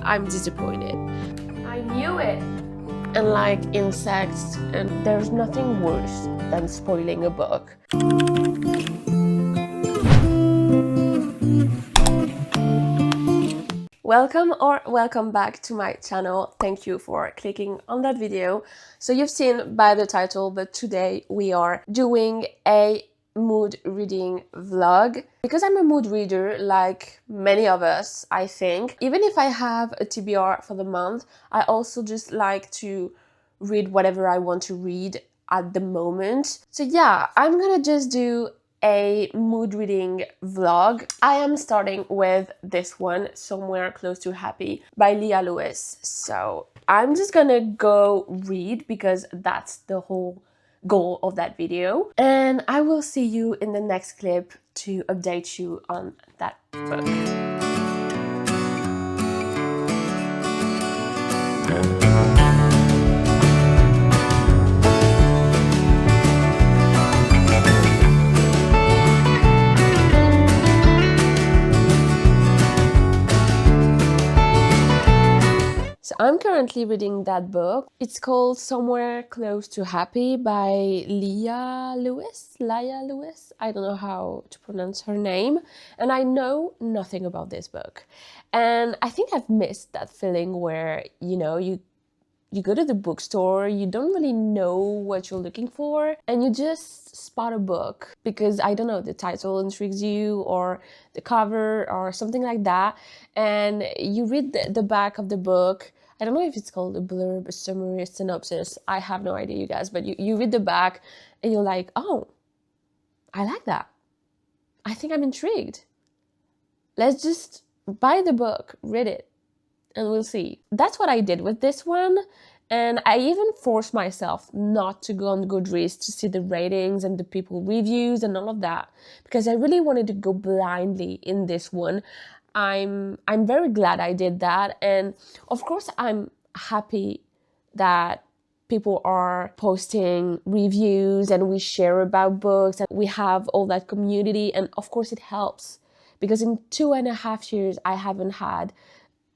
I'm disappointed. I knew it. And like insects, and there's nothing worse than spoiling a book. Welcome back to my channel. Thank you for clicking on that video. So you've seen by the title, but today we are doing a mood reading vlog because I'm a mood reader like many of us, I think. Even if I have a TBR for the month, I also just like to read whatever I want to read at the moment. So yeah, I'm gonna just do a mood reading vlog. I am starting with this one, Somewhere Close to Happy by Leah Lewis. So I'm just gonna go read because that's the whole goal of that video. And I will see you in the next clip to update you on that book. So I'm currently reading that book. It's called Somewhere Close to Happy by Leah Lewis. I don't know how to pronounce her name. And I know nothing about this book. And I think I've missed that feeling where, you go to the bookstore, you don't really know what you're looking for, and you just spot a book because, I don't know, the title intrigues you or the cover or something like that, and you read the back of the book. I don't know if it's called a blurb, a summary, a synopsis. I have no idea, you guys, but you read the back and you're like, oh, I like that. I think I'm intrigued. Let's just buy the book, read it, and we'll see. That's what I did with this one. And I even forced myself not to go on Goodreads to see the ratings and the people reviews and all of that, because I really wanted to go blindly in this one. I'm very glad I did that. And of course, I'm happy that people are posting reviews and we share about books and we have all that community. And of course it helps, because in 2.5 years, I haven't had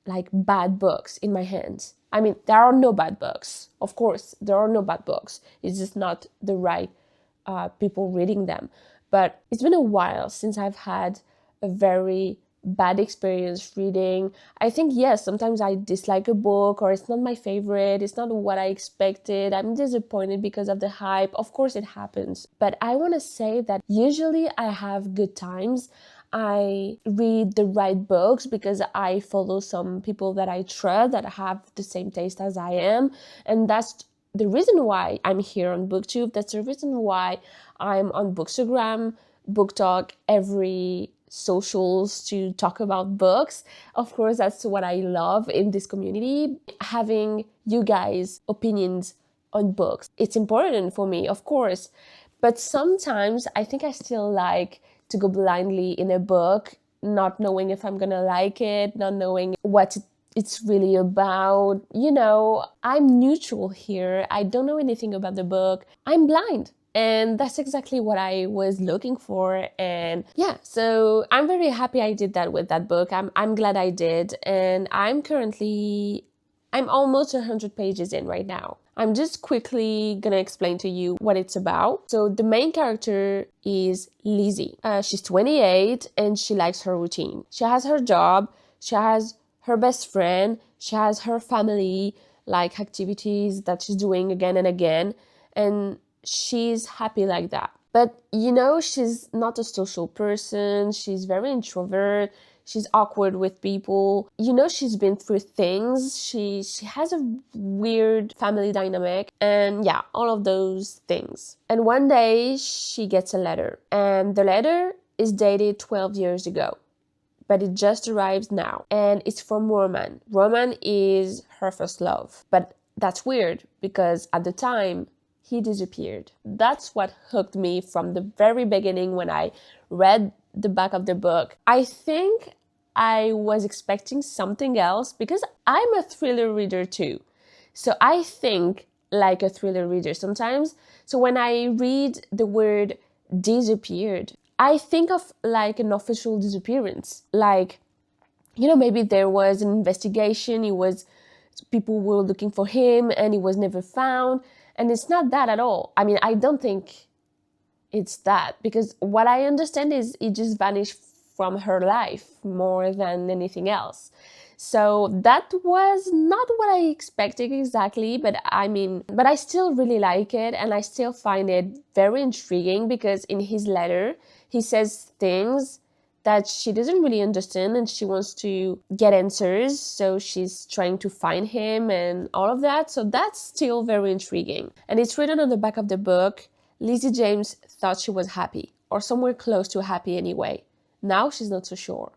like bad books in my hands. I mean, there are no bad books. Of course, there are no bad books. It's just not the right people reading them. But it's been a while since I've had a very bad experience reading. I think, yes, sometimes I dislike a book or it's not my favorite. It's not what I expected. I'm disappointed because of the hype. Of course, it happens. But I want to say that usually I have good times. I read the right books because I follow some people that I trust that have the same taste as I am. And that's the reason why I'm here on BookTube. That's the reason why I'm on Bookstagram, Book Talk, every socials to talk about books. Of course, that's what I love in this community, having you guys' opinions on books. It's important for me, of course. But sometimes I think I still like to go blindly in a book, not knowing if I'm gonna like it, not knowing what it's really about. I'm neutral here. I don't know anything about the book. I'm blind. And that's exactly what I was looking for. And yeah, so I'm very happy I did that with that book. I'm glad I did. And I'm almost 100 pages in right now. I'm just quickly gonna explain to you what it's about. So the main character is Lizzie. She's 28 and she likes her routine. She has her job, she has her best friend, she has her family, like activities that she's doing again and again, and she's happy like that. But she's not a social person, she's very introvert, she's awkward with people. She's been through things, she has a weird family dynamic, and yeah, all of those things. And one day she gets a letter, and the letter is dated 12 years ago, but it just arrives now, and it's from Roman. Roman is her first love, but that's weird because at the time he disappeared. That's what hooked me from the very beginning when I read the back of the book. I think I was expecting something else because I'm a thriller reader too. So I think like a thriller reader sometimes. So when I read the word disappeared, I think of like an official disappearance. Like maybe there was an investigation, people were looking for him and he was never found. And it's not that at all. I mean, I don't think it's that, because what I understand is he just vanished from her life more than anything else. So that was not what I expected exactly, but I still really like it, and I still find it very intriguing, because in his letter he says things that she doesn't really understand and she wants to get answers, so she's trying to find him and all of that. So that's still very intriguing. And it's written on the back of the book, Lizzie James thought she was happy, or somewhere close to happy anyway. Now she's not so sure.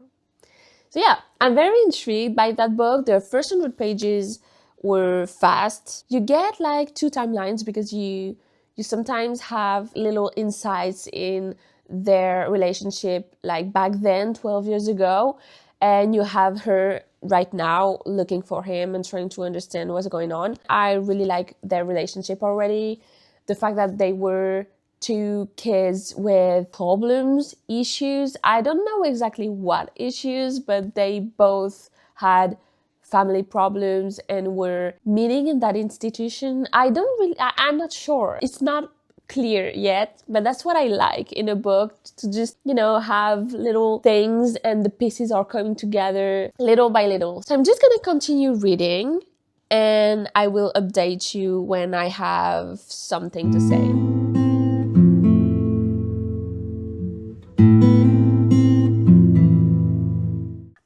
So yeah, I'm very intrigued by that book. The first 100 pages were fast. You get like 2 timelines, because you sometimes have little insights in their relationship, like back then, 12 years ago, and you have her right now looking for him and trying to understand what's going on. I really like their relationship already. The fact that they were 2 kids with problems, issues. I don't know exactly what issues, but they both had family problems and were meeting in that institution. I'm not sure. It's not clear yet, but that's what I like in a book, to just, have little things and the pieces are coming together little by little. So I'm just gonna continue reading, and I will update you when I have something to say.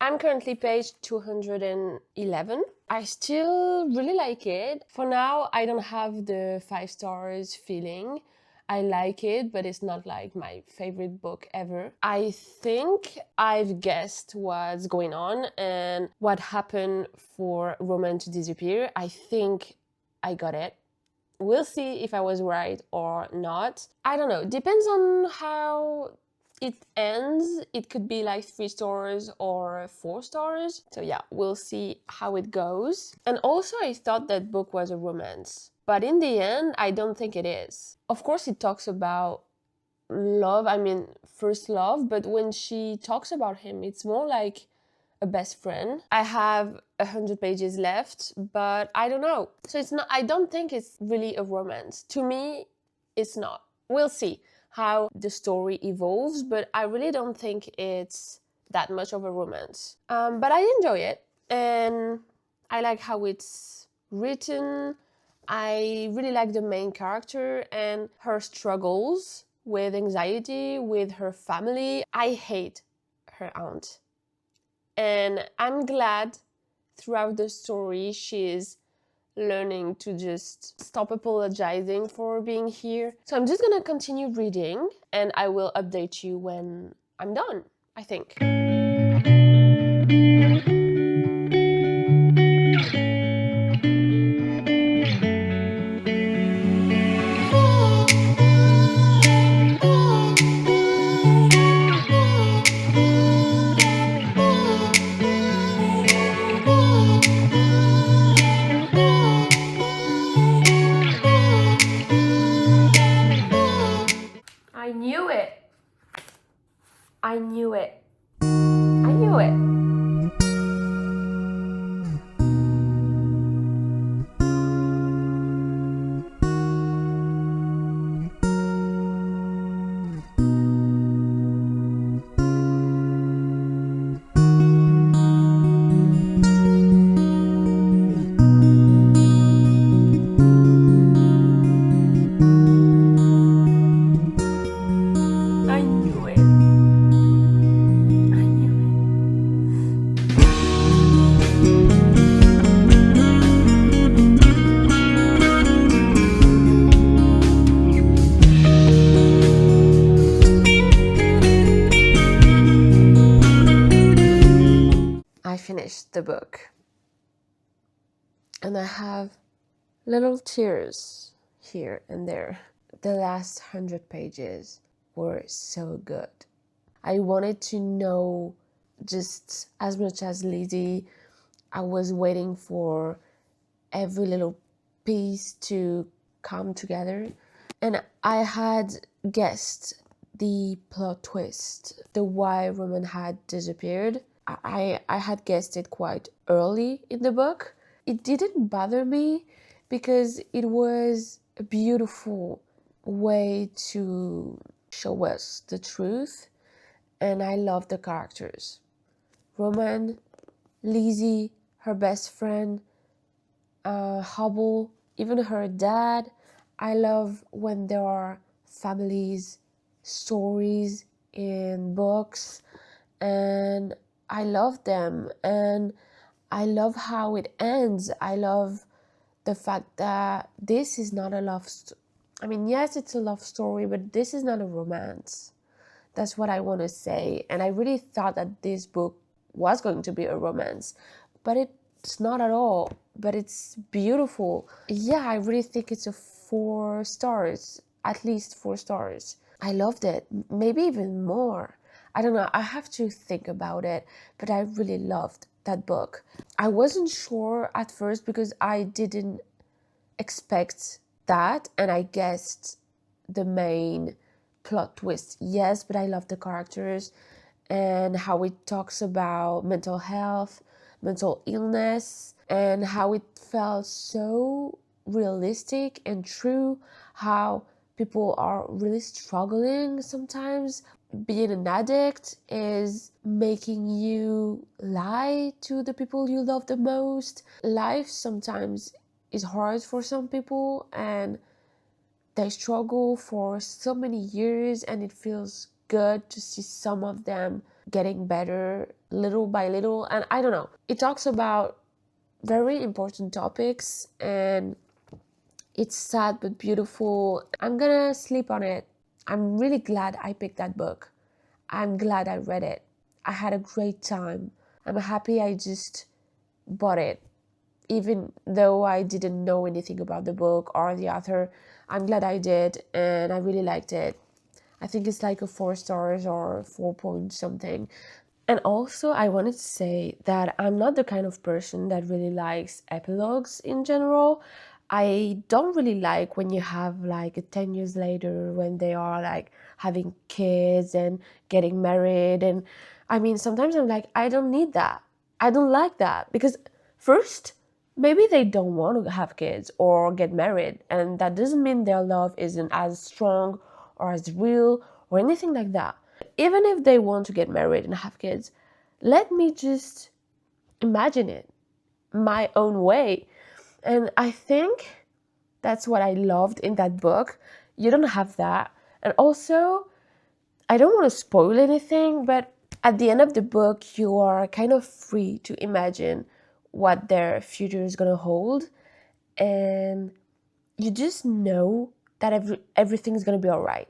I'm currently page 211. I still really like it. For now, I don't have the 5 stars feeling. I like it, but it's not like my favorite book ever. I think I've guessed what's going on and what happened for Roman to disappear. I think I got it. We'll see if I was right or not. I don't know. Depends on how it ends. It could be like 3 stars or 4 stars. So yeah, we'll see how it goes. And also, I thought that book was a romance, but in the end, I don't think it is. Of course, it talks about love, first love, but when she talks about him, it's more like a best friend. I have 100 pages left, but I don't know. So I don't think it's really a romance. To me, it's not. We'll see how the story evolves, but I really don't think it's that much of a romance. But I enjoy it, and I like how it's written. I really like the main character and her struggles with anxiety, with her family. I hate her aunt. And I'm glad throughout the story she's learning to just stop apologizing for being here. So I'm just gonna continue reading, and I will update you when I'm done, I think. I knew it. I knew it. I knew it. I knew it. I knew it. I finished the book, and I have little tears here and there. The last 100 pages were so good. I wanted to know just as much as Lizzie. I was waiting for every little piece to come together. And I had guessed the plot twist, the why Roman had disappeared. I had guessed it quite early in the book. It didn't bother me because it was a beautiful way to show us the truth, and I love the characters. Roman, Lizzie, her best friend, Hubble, even her dad. I love when there are families, stories in books, and I love them. And I love how it ends. I love the fact that this is not a I mean, yes, it's a love story, but this is not a romance. That's what I want to say. And I really thought that this book was going to be a romance, but it's not at all. But it's beautiful. Yeah, I really think it's a 4 stars, at least 4 stars. I loved it, maybe even more. I don't know, I have to think about it, but I really loved that book. I wasn't sure at first because I didn't expect that, and I guessed the main plot twist. Yes, but I love the characters and how it talks about mental health, mental illness, and how it felt so realistic and true. How people are really struggling sometimes. Being an addict is making you lie to the people you love the most. Life sometimes is hard for some people, and they struggle for so many years, and it feels good to see some of them getting better little by little. And I don't know, it talks about very important topics, and it's sad but beautiful. I'm gonna sleep on it. I'm really glad I picked that book. I'm glad I read it. I had a great time. I'm happy I just bought it, even though I didn't know anything about the book or the author. I'm glad I did, and I really liked it. I think it's like a 4 stars or 4 point something. And also, I wanted to say that I'm not the kind of person that really likes epilogues in general. I don't really like when you have like 10 years later when they are like having kids and getting married. And I mean, sometimes I'm like, I don't need that. I don't like that because, first, maybe they don't want to have kids or get married, and that doesn't mean their love isn't as strong or as real or anything like that. Even if they want to get married and have kids, let me just imagine it my own way. And I think that's what I loved in that book. You don't have that. And also, I don't want to spoil anything, but at the end of the book, you are kind of free to imagine what their future is going to hold. And you just know that everything's going to be all right.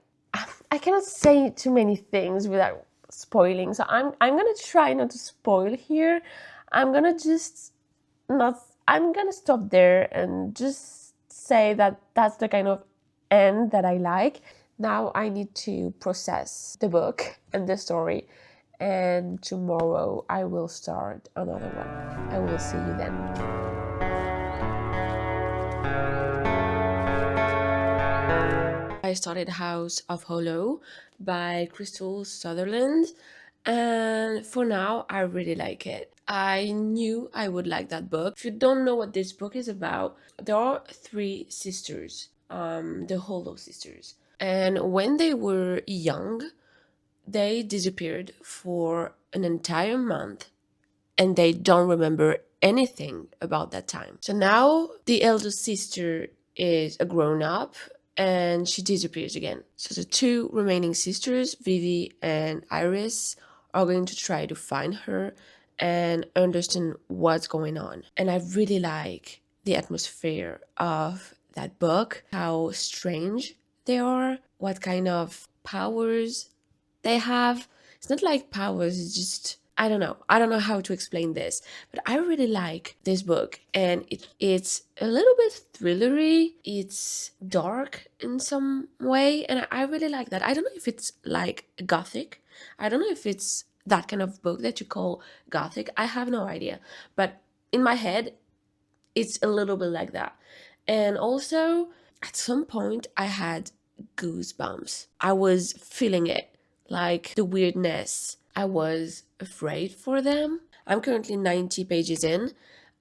I cannot say too many things without spoiling, so I'm gonna try not to spoil here. I'm gonna just not. I'm gonna stop there and just say that that's the kind of end that I like. Now I need to process the book and the story, and tomorrow I will start another one. I will see you then. I started House of Hollow by Crystal Sutherland, and for now I really like it. I knew I would like that book. If you don't know what this book is about, there are 3 sisters, the Hollow sisters, and when they were young, they disappeared for an entire month, and they don't remember anything about that time. So now the eldest sister is a grown up and she disappears again. So the 2 remaining sisters, Vivi and Iris, are going to try to find her and understand what's going on. And I really like the atmosphere of that book, how strange they are, what kind of powers they have. It's not like powers, it's just, I don't know. I don't know how to explain this, but I really like this book, and it's a little bit thrillery. It's dark in some way, and I really like that. I don't know if it's like gothic. I don't know if it's that kind of book that you call gothic. I have no idea, but in my head, it's a little bit like that. And also, at some point, I had goosebumps. I was feeling it, like the weirdness. I was afraid for them. I'm currently 90 pages in,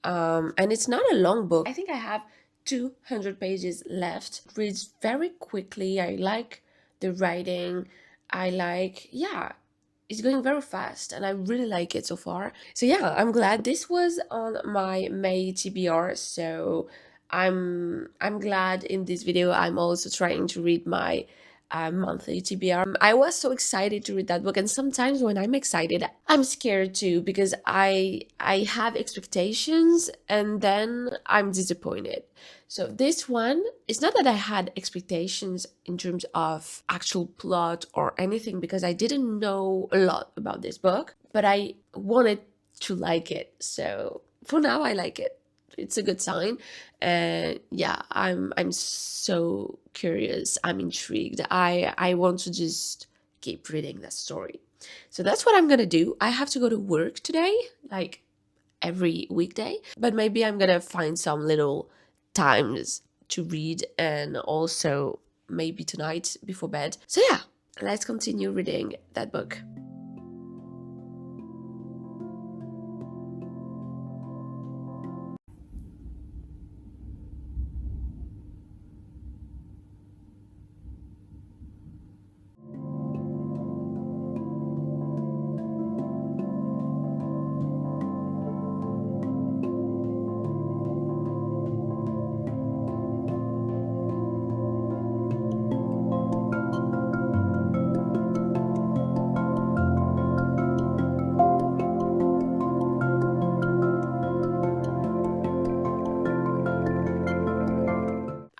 and it's not a long book. I think I have 200 pages left. It reads very quickly. I like the writing. I like, yeah, it's going very fast and I really like it so far. So yeah, I'm glad this was on my May TBR. So I'm glad in this video I'm also trying to read my monthly TBR. I was so excited to read that book, and sometimes when I'm excited, I'm scared too because I have expectations and then I'm disappointed. So this one, it's not that I had expectations in terms of actual plot or anything because I didn't know a lot about this book, but I wanted to like it. So for now I like it. It's a good sign. And yeah, I'm so curious. I'm intrigued. I want to just keep reading that story. So that's what I'm gonna do. I have to go to work today, like every weekday, but maybe I'm gonna find some little times to read and also maybe tonight before bed. So yeah, let's continue reading that book.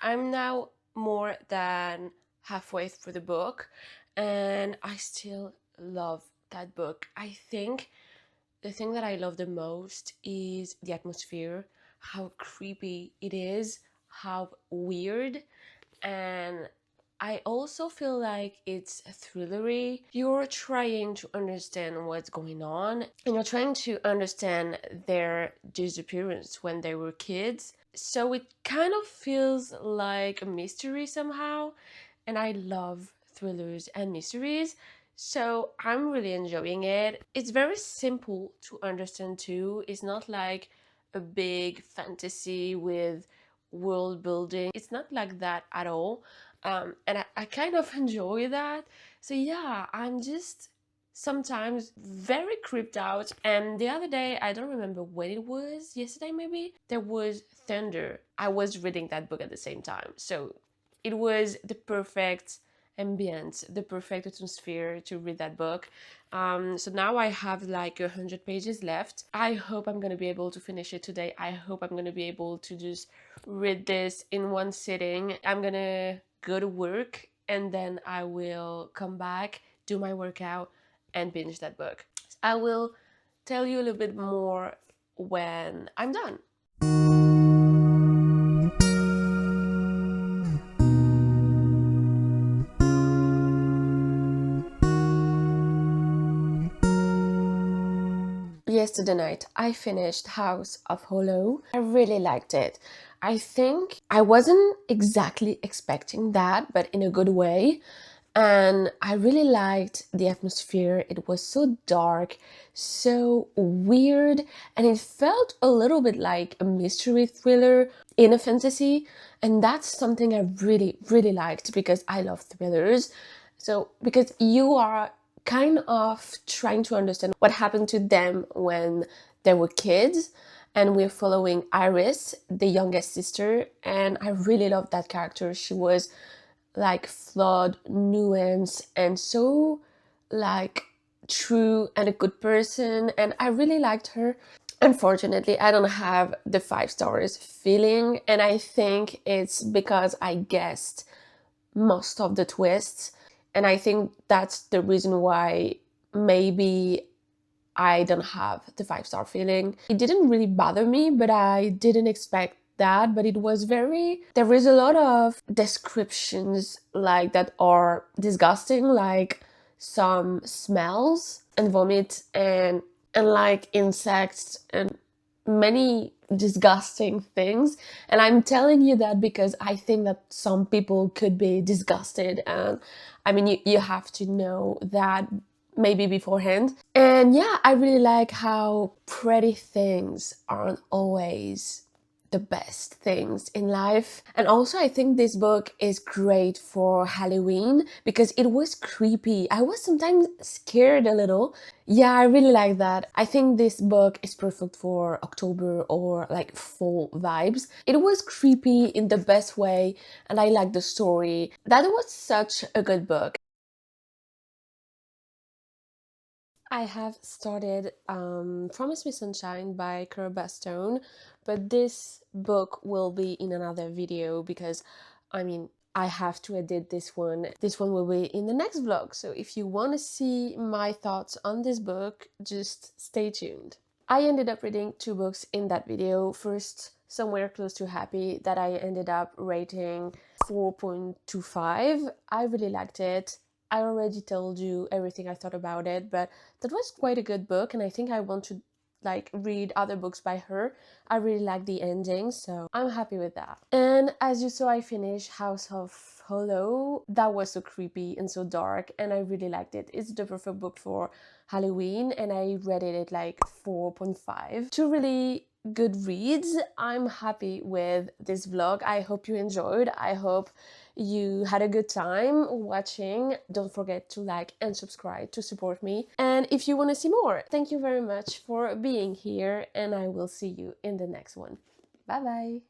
I'm now more than halfway through the book and I still love that book. I think the thing that I love the most is the atmosphere, how creepy it is, how weird, and I also feel like it's thrillery. You're trying to understand what's going on and you're trying to understand their disappearance when they were kids. So it kind of feels like a mystery somehow, and I love thrillers and mysteries. So I'm really enjoying it. It's very simple to understand too. It's not like a big fantasy with world building. It's not like that at all. And I kind of enjoy that. So yeah, I'm just sometimes very creeped out. And the other day, I don't remember when it was, yesterday maybe, there was thunder. I was reading that book at the same time. So it was the perfect ambience, the perfect atmosphere to read that book. So now I have like 100 pages left. I hope I'm gonna be able to finish it today. I hope I'm gonna be able to just read this in one sitting. I'm gonna go to work and then I will come back, do my workout, and binge that book. I will tell you a little bit more when I'm done. Yesterday night, I finished House of Hollow. I really liked it. I think I wasn't exactly expecting that, but in a good way. And I really liked the atmosphere. It was so dark, so weird, and it felt a little bit like a mystery thriller in a fantasy. And that's something I really, really liked because I love thrillers. So, because you are kind of trying to understand what happened to them when they were kids, and we're following Iris, the youngest sister, and I really loved that character. She was like flawed, nuanced, and so like true and a good person, and I really liked her. Unfortunately, I don't have the 5 stars feeling, and I think it's because I guessed most of the twists, and I think that's the reason why maybe I don't have the 5 star feeling. It didn't really bother me, but I didn't expect that. But it was very, there is a lot of descriptions like that are disgusting, like some smells and vomit and like insects and many disgusting things. And I'm telling you that because I think that some people could be disgusted, and I mean you have to know that maybe beforehand. And yeah, I really like how pretty things aren't always the best things in life. And also, I think this book is great for Halloween because it was creepy. I was sometimes scared a little. Yeah, I really like that. I think this book is perfect for October or like fall vibes. It was creepy in the best way, and I like the story. That was such a good book. I have started Promise Me Sunshine by Kara Bastone, but this book will be in another video because, I mean, I have to edit this one. This one will be in the next vlog, so if you want to see my thoughts on this book, just stay tuned. I ended up reading two books in that video. First, Somewhere Close to Happy, that I ended up rating 4.25. I really liked it. I already told you everything I thought about it, but that was quite a good book, and I think I want to like read other books by her. I really like the ending, so I'm happy with that. And as you saw, I finished House of Hollow. That was so creepy and so dark, and I really liked it. It's the perfect book for Halloween, and I rated it like 4.5. Two really good reads. I'm happy with this vlog. I hope you enjoyed. I hope you had a good time watching. Don't forget to like and subscribe to support me. And if you want to see more, thank you very much for being here, and I will see you in the next one. Bye bye.